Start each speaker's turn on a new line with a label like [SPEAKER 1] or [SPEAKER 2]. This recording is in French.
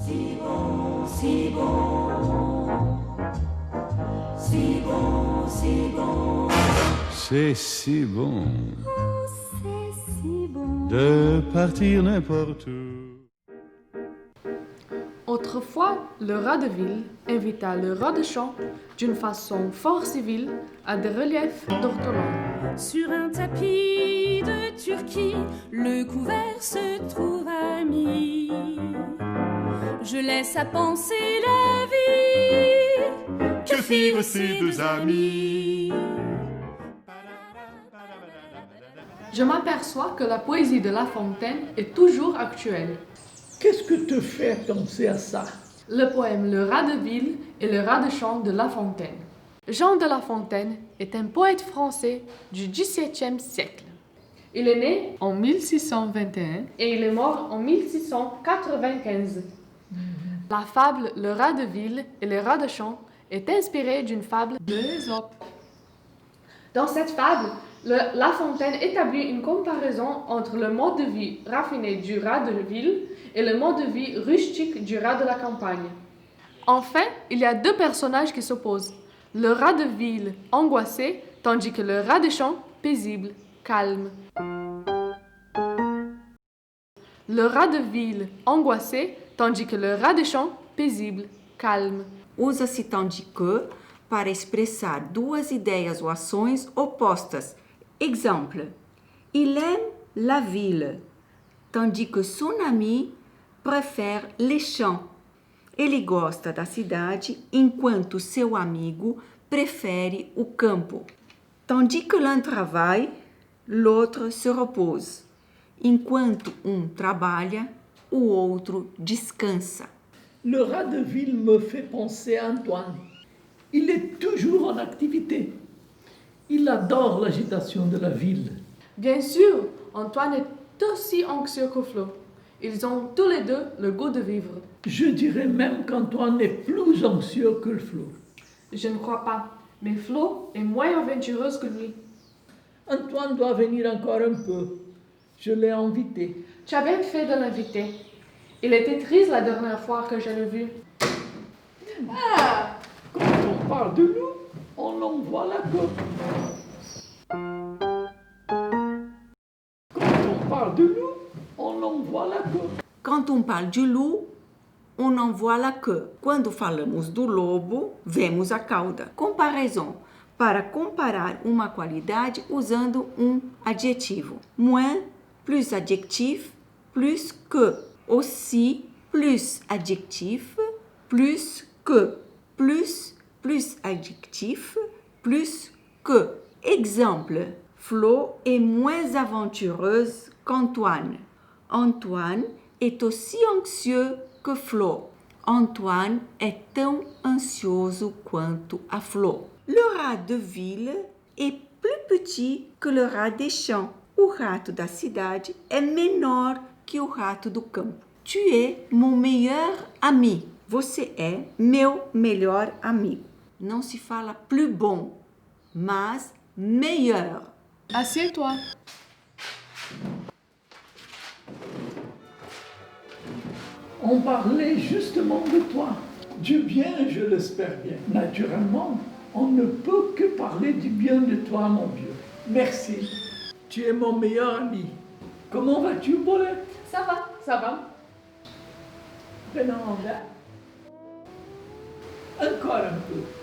[SPEAKER 1] Si bon, si bon, si bon, si bon.
[SPEAKER 2] C'est si bon
[SPEAKER 1] Oh, c'est si bon
[SPEAKER 2] de partir n'importe où.
[SPEAKER 3] Autrefois, le rat de ville invita le rat de champ d'une façon fort civile à des reliefs d'ortolans.
[SPEAKER 4] Sur un tapis de Turquie, le couvert se trouve ami. Je laisse à penser la vie.
[SPEAKER 5] Que firent ces deux amis?
[SPEAKER 3] Je m'aperçois que la poésie de La Fontaine est toujours actuelle.
[SPEAKER 6] Qu'est-ce que te fait penser à ça?
[SPEAKER 3] Le poème Le rat de ville et le rat de champ de La Fontaine. Jean de La Fontaine est un poète français du XVIIe siècle. Il est né en 1621 et il est mort en 1695. La fable Le rat de ville et le rat de champ est inspirée d'une fable d'Ésope. Dans cette fable, La Fontaine établit une comparaison entre le mode de vie raffiné du rat de ville et le mode de vie rustique du rat de la campagne. Enfin, il y a deux personnages qui s'opposent. Le rat de ville angoissé, tandis que le rat de champ paisible, calme. Le rat de ville angoissé, tandis que le rat de champ paisible, calme.
[SPEAKER 7] Usa-se tandis que para expressar duas ideias ou ações opostas. Exemple, il aime la ville, tandis que son ami prefere les champs. Ele gosta da cidade, enquanto seu amigo prefere o campo. Tandis que l'un travaille, l'autre se repose. Enquanto um trabalha, o outro descansa.
[SPEAKER 6] Le rat de ville me fait penser à Antoine. Il est toujours en activité. Il adore l'agitation de la ville.
[SPEAKER 3] Bien sûr, Antoine est aussi anxieux que Flo. Ils ont tous les deux le goût de vivre.
[SPEAKER 6] Je dirais même qu'Antoine est plus anxieux que le Flo.
[SPEAKER 3] Je ne crois pas, mais Flo est moins aventureuse que lui.
[SPEAKER 6] Antoine doit venir encore un peu. Je l'ai invité.
[SPEAKER 3] Tu as bien fait de l'inviter. Il était triste la dernière fois que je l'ai vu.
[SPEAKER 6] Ah! Quand on parle de loup, on envoie la queue. Quand on parle de loup, on envoie la queue.
[SPEAKER 7] Quand on parle du loup, on envoie la queue. Quando falamos do lobo, vemos a cauda. Comparaison. Para comparar uma qualidade usando um adjetivo. Moins, plus adjectif, plus que. Aussi, plus adjectif, plus que. Plus adjectif, plus que. Exemple, Flo est moins aventureuse qu'Antoine. Antoine est aussi anxieux que Flo. Antoine est tão ansioso quanto a Flo. Le rat de ville est plus petit que le rat des champs. O rato da cidade é menor que o rato do campo. Tu es mon meilleur ami. Você é meu melhor amigo. Não se fala plus bon, mas meilleur.
[SPEAKER 3] Assieds-toi.
[SPEAKER 6] On parlait justement de toi. Du bien, je l'espère bien. Naturellement, on ne peut que parler du bien de toi, mon vieux. Merci. Tu es mon meilleur ami. Comment vas-tu, Paulette?
[SPEAKER 3] Ça va, ça va.
[SPEAKER 6] Benanda. Encore un peu.